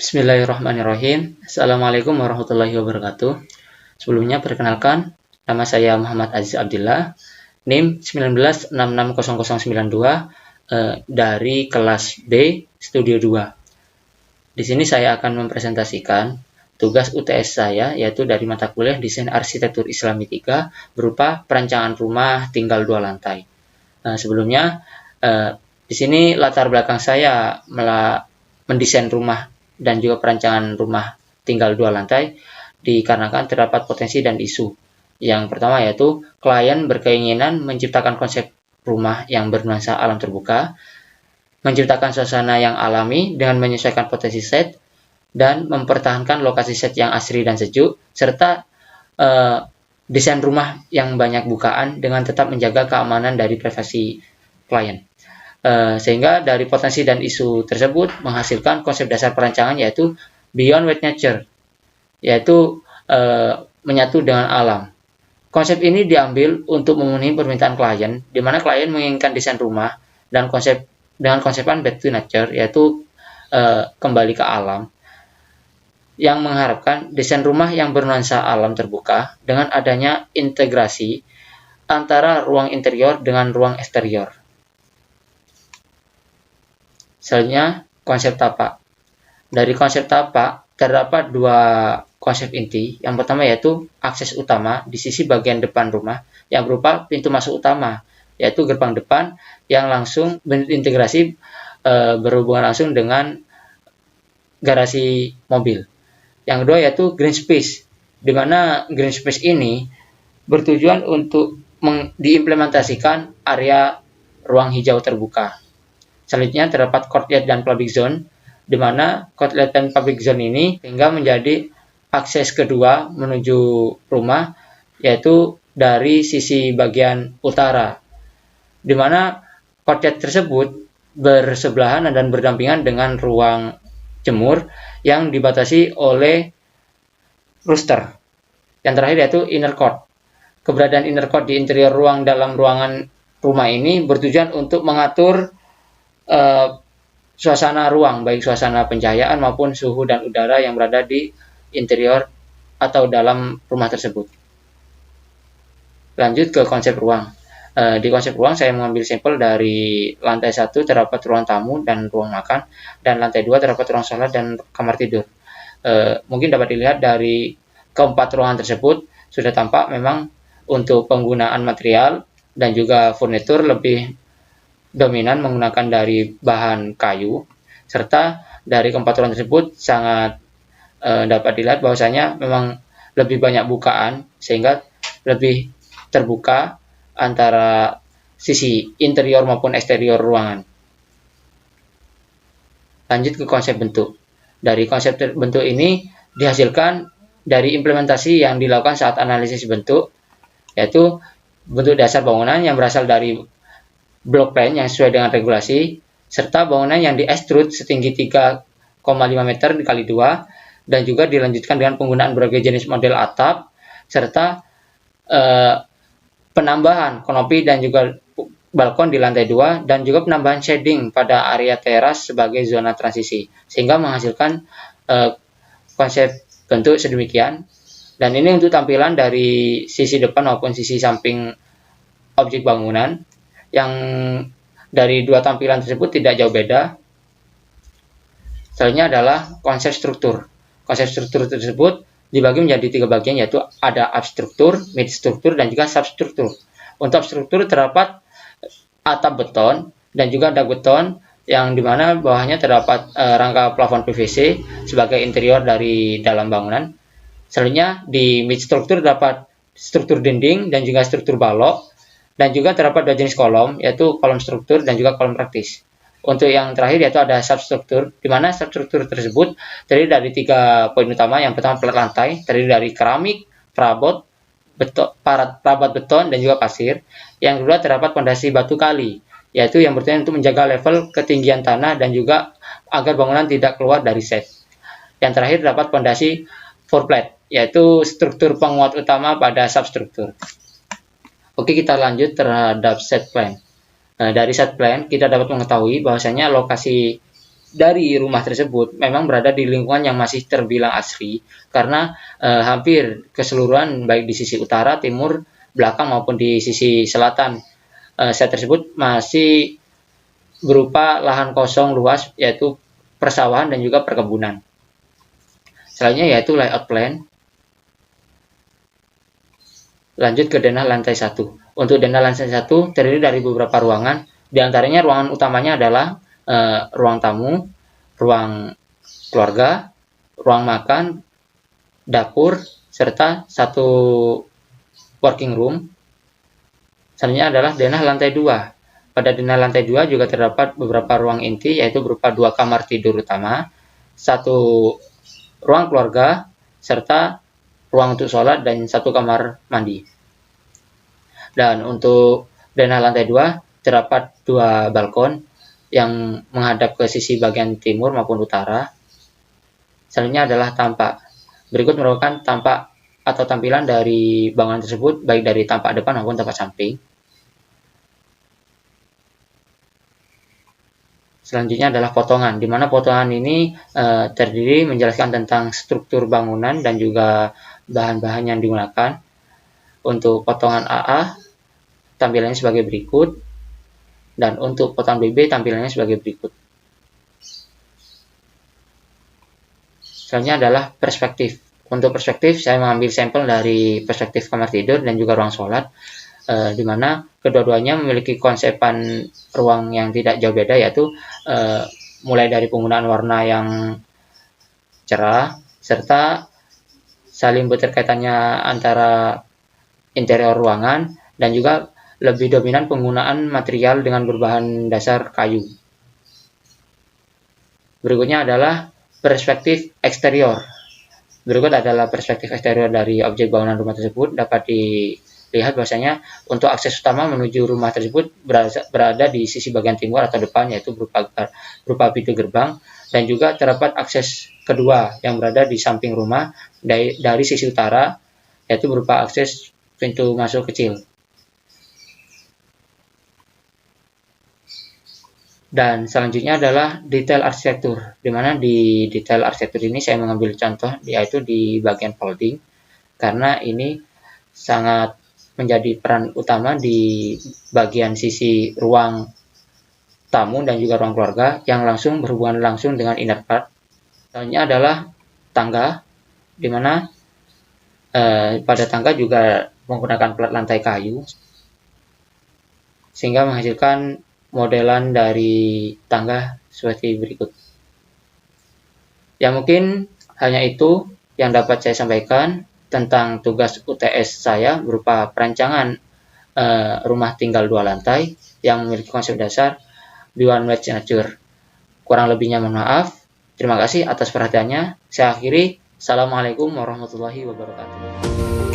Bismillahirrahmanirrahim. Assalamualaikum warahmatullahi wabarakatuh. Sebelumnya perkenalkan, nama saya Muhammad Aziz Abdillah, NIM 19660092 dari kelas B Studio 2. Di sini saya akan mempresentasikan tugas UTS saya, yaitu dari mata kuliah Desain Arsitektur Islami 3 berupa perancangan rumah tinggal 2 lantai. Sebelumnya, di sini latar belakang saya mendesain rumah dan juga perancangan rumah tinggal 2 lantai dikarenakan terdapat potensi dan isu. Yang pertama yaitu klien berkeinginan menciptakan konsep rumah yang bernuansa alam terbuka, menciptakan suasana yang alami dengan menyesuaikan potensi set, dan mempertahankan lokasi set yang asri dan sejuk, serta desain rumah yang banyak bukaan dengan tetap menjaga keamanan dari privasi klien. Sehingga dari potensi dan isu tersebut menghasilkan konsep dasar perancangan yaitu Beyond with Nature, yaitu menyatu dengan alam. Konsep ini diambil untuk memenuhi permintaan klien, di mana klien menginginkan desain rumah dan dengan konsepan back to nature, yaitu kembali ke alam, yang mengharapkan desain rumah yang bernuansa alam terbuka dengan adanya integrasi antara ruang interior dengan ruang eksterior. Selanjutnya, konsep tapak. Dari konsep tapak terdapat 2 konsep inti. Yang pertama yaitu akses utama di sisi bagian depan rumah yang berupa pintu masuk utama, yaitu gerbang depan yang langsung berintegrasi berhubungan langsung dengan garasi mobil. Yang kedua yaitu green space, di mana green space ini bertujuan untuk diimplementasikan area ruang hijau terbuka. Selanjutnya terdapat courtyard dan public zone, di mana courtyard dan public zone ini hingga menjadi akses kedua menuju rumah, yaitu dari sisi bagian utara, di mana courtyard tersebut bersebelahan dan berdampingan dengan ruang jemur yang dibatasi oleh rooster. Yang terakhir yaitu inner court. Keberadaan inner court di interior ruang dalam ruangan rumah ini bertujuan untuk mengatur suasana ruang, baik suasana pencahayaan maupun suhu dan udara yang berada di interior atau dalam rumah tersebut. Lanjut ke konsep ruang. Di konsep ruang saya mengambil sampel dari lantai 1 terdapat ruang tamu dan ruang makan, dan lantai 2 terdapat ruang sholat dan kamar tidur. Mungkin dapat dilihat dari keempat ruangan tersebut sudah tampak memang untuk penggunaan material dan juga furnitur lebih dominan menggunakan dari bahan kayu, serta dari keempat ruangan tersebut sangat dapat dilihat bahwasanya memang lebih banyak bukaan sehingga lebih terbuka antara sisi interior maupun eksterior ruangan. Lanjut ke konsep bentuk. Dari konsep bentuk ini dihasilkan dari implementasi yang dilakukan saat analisis bentuk, yaitu bentuk dasar bangunan yang berasal dari block plan yang sesuai dengan regulasi, serta bangunan yang di-extrude setinggi 3,5 meter dikali 2, dan juga dilanjutkan dengan penggunaan berbagai jenis model atap, serta penambahan kanopi dan juga balkon di lantai 2, dan juga penambahan shading pada area teras sebagai zona transisi, sehingga menghasilkan konsep bentuk sedemikian. Dan ini untuk tampilan dari sisi depan maupun sisi samping objek bangunan, yang dari 2 tampilan tersebut tidak jauh beda. Selanjutnya adalah konsep struktur. Konsep struktur tersebut dibagi menjadi 3 bagian, yaitu ada substruktur, mid struktur, dan juga substruktur. Untuk struktur terdapat atap beton dan juga dak beton, yang dimana bawahnya terdapat rangka plafon PVC sebagai interior dari dalam bangunan. Selanjutnya di mid struktur terdapat struktur dinding dan juga struktur balok, dan juga terdapat 2 jenis kolom, yaitu kolom struktur dan juga kolom praktis. Untuk yang terakhir yaitu ada substruktur, di mana substruktur tersebut terdiri dari 3 poin utama. Yang pertama plat lantai, terdiri dari keramik, perabot beton dan juga pasir. Yang kedua terdapat pondasi batu kali, yaitu yang bertujuan untuk menjaga level ketinggian tanah dan juga agar bangunan tidak keluar dari set. Yang terakhir terdapat pondasi floor plate, yaitu struktur penguat utama pada substruktur. Oke, kita lanjut terhadap set plan. Dari set plan kita dapat mengetahui bahwasanya lokasi dari rumah tersebut memang berada di lingkungan yang masih terbilang asri, karena hampir keseluruhan baik di sisi utara, timur, belakang maupun di sisi selatan set tersebut masih berupa lahan kosong luas, yaitu persawahan dan juga perkebunan. Selanjutnya yaitu layout plan. Lanjut ke denah lantai 1. Untuk denah lantai 1 terdiri dari beberapa ruangan, di antaranya ruangan utamanya adalah ruang tamu, ruang keluarga, ruang makan, dapur, serta satu working room. Selanjutnya adalah denah lantai 2. Pada denah lantai 2 juga terdapat beberapa ruang inti, yaitu berupa 2 kamar tidur utama, 1 ruang keluarga, serta ruang untuk sholat dan 1 kamar mandi. Dan untuk denah lantai 2 terdapat 2 balkon yang menghadap ke sisi bagian timur maupun utara. Selanjutnya adalah tampak. Berikut merupakan tampak atau tampilan dari bangunan tersebut, baik dari tampak depan maupun tampak samping. Selanjutnya adalah potongan, di mana potongan ini terdiri menjelaskan tentang struktur bangunan dan juga bahan-bahan yang digunakan. Untuk potongan AA tampilannya sebagai berikut, dan untuk potongan BB tampilannya sebagai berikut. Selanjutnya adalah perspektif. Untuk perspektif, saya mengambil sampel dari perspektif kamar tidur dan juga ruang sholat, di mana kedua-duanya memiliki konsepan ruang yang tidak jauh beda, yaitu mulai dari penggunaan warna yang cerah, serta saling berkaitannya antara interior ruangan, dan juga lebih dominan penggunaan material dengan berbahan dasar kayu. Berikutnya adalah perspektif eksterior. Berikut adalah perspektif eksterior dari objek bangunan rumah tersebut. Dapat dilihat bahwasanya untuk akses utama menuju rumah tersebut berada di sisi bagian timur atau depan, yaitu berupa pintu gerbang, dan juga terdapat akses kedua yang berada di samping rumah dari sisi utara, yaitu berupa akses pintu masuk kecil. Dan selanjutnya adalah detail arsitektur, di mana di detail arsitektur ini saya mengambil contoh yaitu di bagian folding, karena ini sangat menjadi peran utama di bagian sisi ruang tamu dan juga ruang keluarga yang langsung berhubungan langsung dengan inner part. Selanjutnya adalah tangga, di mana pada tangga juga menggunakan plat lantai kayu, sehingga menghasilkan modelan dari tangga seperti berikut. Ya, mungkin hanya itu yang dapat saya sampaikan tentang tugas UTS saya berupa perancangan rumah tinggal 2 lantai yang memiliki konsep dasar B1 Wet Signature. Kurang lebihnya mohon maaf. Terima kasih atas perhatiannya. Saya akhiri. Assalamualaikum warahmatullahi wabarakatuh.